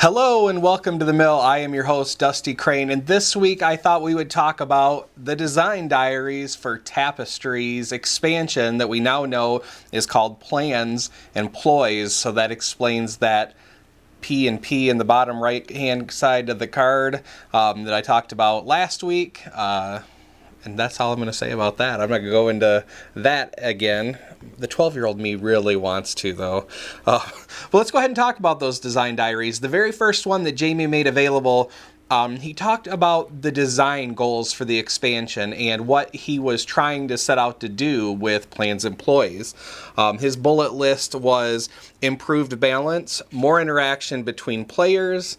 Hello and welcome to the mill. I am your host, Dusty Crane, and this week I thought we would talk about the design diaries for Tapestry's expansion that we now know is called Plans and Ploys. So that explains that P and P in the bottom right hand side of the card that I talked about last week. And that's all I'm going to say about that. I'm not going to go into that again. The 12-year-old me really wants to, though. Well, let's go ahead and talk about those design diaries. The very first one that Jamie made available, he talked about the design goals for the expansion and what he was trying to set out to do with Plans Ploys. His bullet list was improved balance, more interaction between players,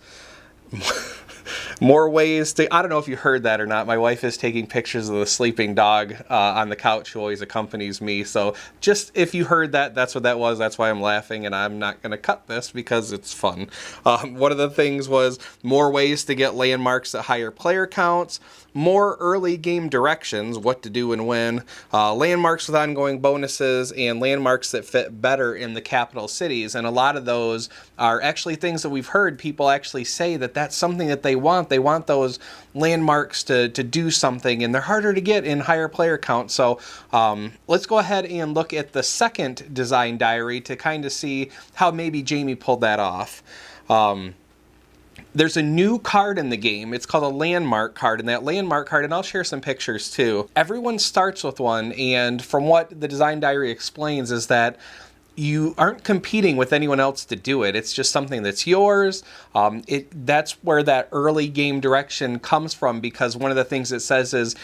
more ways to... I don't know if you heard that or not. My wife is taking pictures of the sleeping dog on the couch who always accompanies me. So just if you heard that, that's what that was. That's why I'm laughing, and I'm not going to cut this because it's fun. One of the things was more ways to get landmarks at higher player counts, more early game directions, what to do and when, landmarks with ongoing bonuses, and landmarks that fit better in the capital cities. And a lot of those are actually things that we've heard people actually say that that's something that they want. They want those landmarks to do something, and they're harder to get in higher player count. So let's go ahead and look at the second design diary to kind of see how maybe Jamie pulled that off. There's a new card in the game. It's called a landmark card, and that landmark card, and I'll share some pictures too. Everyone starts with one, and from what the design diary explains is that you aren't competing with anyone else to do it. It's just something that's yours. That's where that early game direction comes from, because one of the things it says is,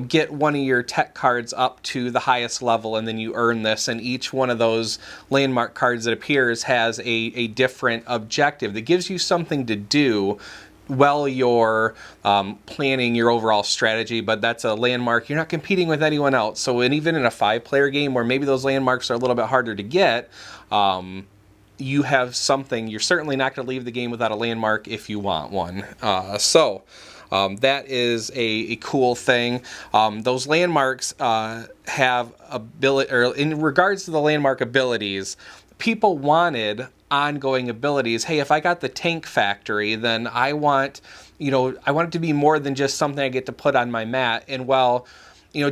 get one of your tech cards up to the highest level and then you earn this. And each one of those landmark cards that appears has a different objective that gives you something to do while you're planning your overall strategy. But that's a landmark. You're not competing with anyone else. So even in a 5-player game where maybe those landmarks are a little bit harder to get, you have something. You're certainly not going to leave the game without a landmark if you want one. That is a cool thing. Those landmarks have ability, or in regards to the landmark abilities, people wanted ongoing abilities. Hey, if I got the tank factory, then I want it to be more than just something I get to put on my mat. And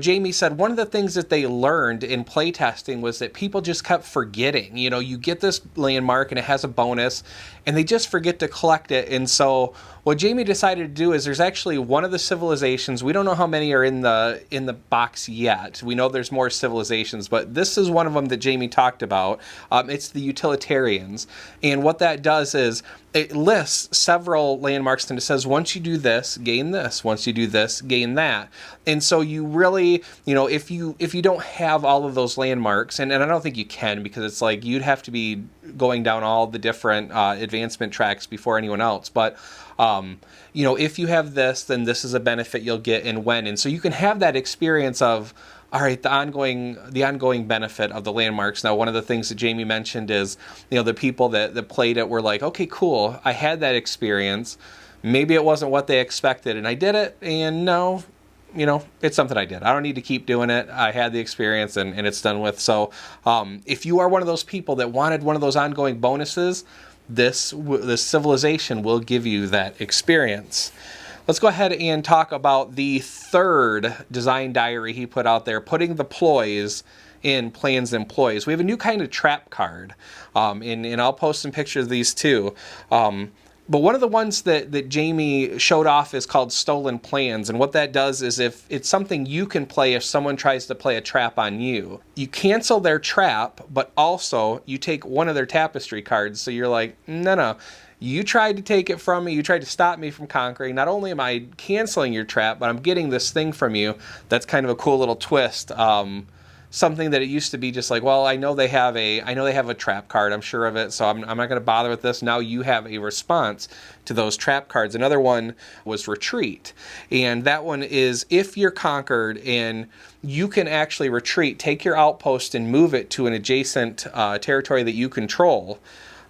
Jamie said one of the things that they learned in playtesting was that people just kept forgetting. You get this landmark and it has a bonus, and they just forget to collect it. And so what Jamie decided to do is there's actually one of the civilizations. We don't know how many are in the box yet. We know there's more civilizations, but this is one of them that Jamie talked about. It's the utilitarians. And what that does is it lists several landmarks, and it says, once you do this, gain this. Once you do this, gain that. And so you really, if you don't have all of those landmarks, and I don't think you can, because it's like you'd have to be going down all the different advancement tracks before anyone else. But if you have this, then this is a benefit you'll get and when. And so you can have that experience of, all right, the ongoing benefit of the landmarks. Now, one of the things that Jamie mentioned is, the people that played it were like, okay, cool, I had that experience. Maybe it wasn't what they expected, and I did it, and no, it's something I did. I don't need to keep doing it. I had the experience, and it's done with. So if you are one of those people that wanted one of those ongoing bonuses, this civilization will give you that experience. Let's go ahead and talk about the third design diary he put out there, putting the ploys in Plans and Ploys. We have a new kind of trap card, and I'll post some pictures of these too. But one of the ones that Jamie showed off is called Stolen Plans. And what that does is, if it's something you can play if someone tries to play a trap on you, you cancel their trap, but also you take one of their Tapestry cards. So you're like, no, you tried to take it from me. You tried to stop me from conquering. Not only am I canceling your trap, but I'm getting this thing from you. That's kind of a cool little twist. Something that it used to be just like, well, I know they have a trap card, I'm sure of it, so I'm not going to bother with this. Now you have a response to those trap cards. Another one was Retreat, and that one is if you're conquered and you can actually retreat, take your outpost and move it to an adjacent territory that you control.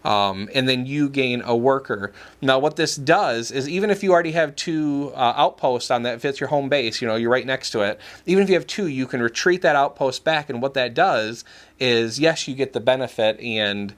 And then you gain a worker. Now, what this does is, even if you already have 2 outposts on that fits your home base, you're right next to it. Even if you have 2, you can retreat that outpost back. And what that does is, yes, you get the benefit, and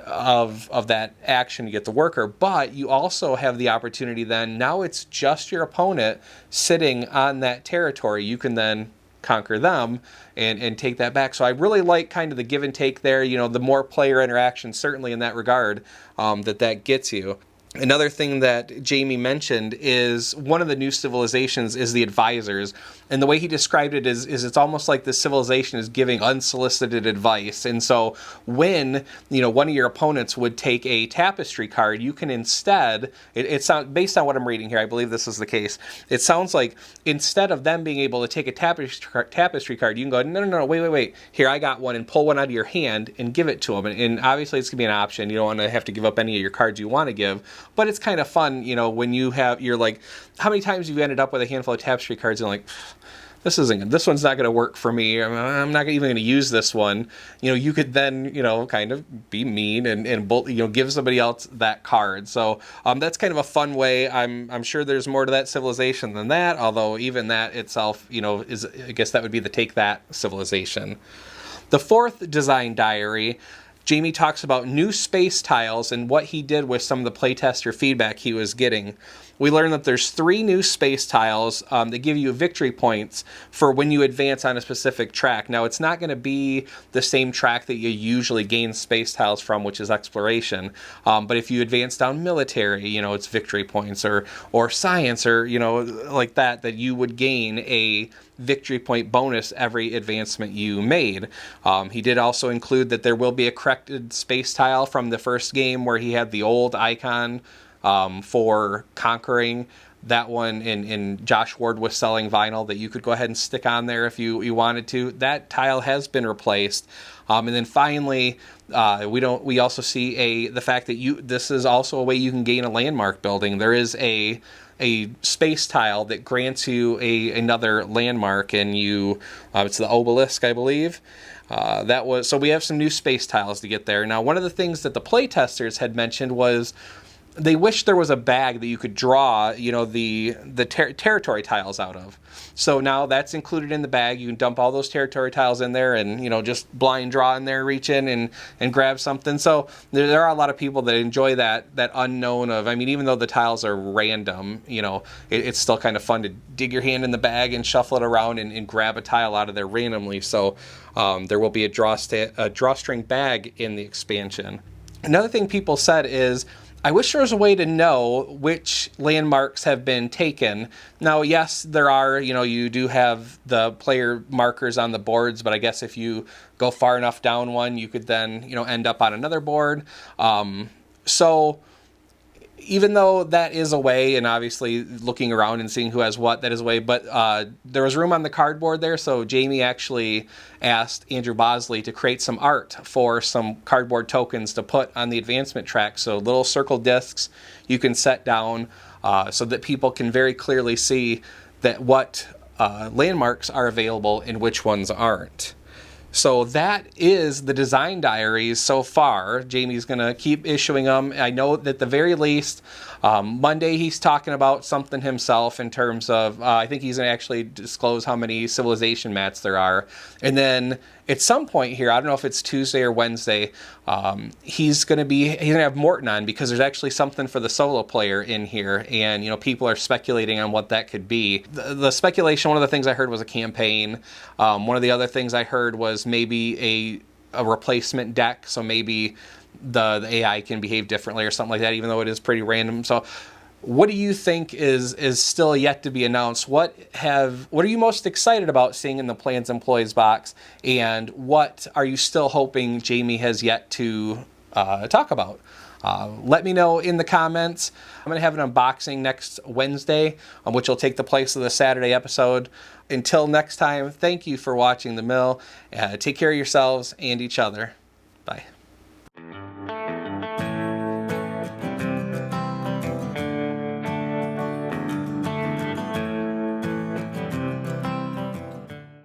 of that action. You get the worker, but you also have the opportunity then, now it's just your opponent sitting on that territory. You can then conquer them and take that back. So I really like kind of the give and take there, the more player interaction, certainly in that regard, that gets you. Another thing that Jamie mentioned is one of the new civilizations is the advisors. And the way he described it is it's almost like this civilization is giving unsolicited advice. And so when, one of your opponents would take a Tapestry card, you can instead, it sounds, based on what I'm reading here, I believe this is the case, it sounds like instead of them being able to take a Tapestry card, you can go, no, wait, here, I got one, and pull one out of your hand and give it to them. And obviously it's going to be an option. You don't want to have to give up any of your cards you want to give. But it's kind of fun, when you're like, how many times have you ended up with a handful of Tapestry cards and like, this one's not going to work for me. I'm not even going to use this one. You could then, kind of be mean and give somebody else that card. So that's kind of a fun way. I'm sure there's more to that civilization than that, although even that itself, is, I guess that would be the take that civilization. The fourth design diary, Jamie talks about new space tiles and what he did with some of the playtester feedback he was getting. We learned that there's 3 new space tiles that give you victory points for when you advance on a specific track. Now, it's not going to be the same track that you usually gain space tiles from, which is exploration. But if you advance down military, it's victory points, or science, or, like that you would gain a victory point bonus every advancement you made. He did also include that there will be a corrected space tile from the first game where he had the old icon for conquering. That one, and Josh Ward was selling vinyl that you could go ahead and stick on there if you wanted to. That tile has been replaced. And then finally, we also see the fact that this is also a way you can gain a landmark building. There is a space tile that grants you another landmark, and it's the obelisk, I believe. So we have some new space tiles to get there. Now, one of the things that the playtesters had mentioned was they wish there was a bag that you could draw, the territory tiles out of. So now that's included in the bag. You can dump all those territory tiles in there and, just blind draw in there, reach in and grab something. So there are a lot of people that enjoy that unknown of, even though the tiles are random, it's still kind of fun to dig your hand in the bag and shuffle it around and grab a tile out of there randomly. So there will be a drawstring bag in the expansion. Another thing people said is, I wish there was a way to know which landmarks have been taken. Now, yes, there are, you do have the player markers on the boards, but I guess if you go far enough down one, you could then, end up on another board. So even though that is a way, and obviously looking around and seeing who has what, that is a way, but there was room on the cardboard there, so Jamie actually asked Andrew Bosley to create some art for some cardboard tokens to put on the advancement track. So little circle discs you can set down so that people can very clearly see that what landmarks are available and which ones aren't. So that is the design diaries so far. Jamie's going to keep issuing them. I know that at the very least, Monday he's talking about something himself in terms of, I think he's going to actually disclose how many civilization mats there are. And then at some point here, I don't know if it's Tuesday or Wednesday, he's going to have Morton on, because there's actually something for the solo player in here. And, people are speculating on what that could be. The speculation, one of the things I heard was a campaign. One of the other things I heard was maybe a replacement deck. So maybe the AI can behave differently or something like that, even though it is pretty random. So what do you think is still yet to be announced? What are you most excited about seeing in the Plans Ploys box, and what are you still hoping Jamie has yet to talk about? Let me know in the comments. I'm going to have an unboxing next Wednesday, which will take the place of the Saturday episode. Until next time, thank you for watching The Mill. Take care of yourselves and each other. Bye.